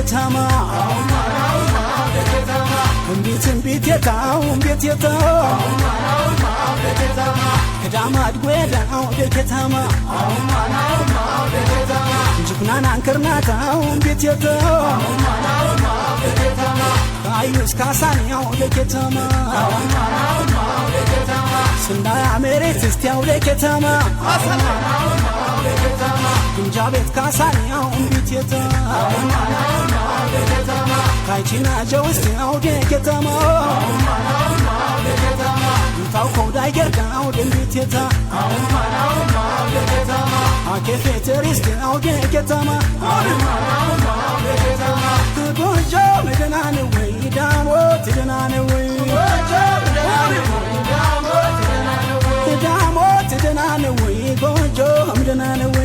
ከተማ እንዴት የታው እንዴት የታው ከዳማት ጎዳው ከተማ ጅግናን አንከርናታው እንዴት የታው አይዩስ ካሳኒያው ለከተማ ስንዳያ መሬት እስቲያው ለከተማ እንጃቤት ካሳኒያው እንዴት የታው ካይቺና ጀውስቲያው ለከተማ ታው ኮዳይ ገርጋው እንዴት የታው አከፈተሪስቲያው ለከተማ ጎጆ መደናን ወይ ዳሞት ደናን ወይ ዳሞት ደናን ወይ ጎጆ መደናን ወይ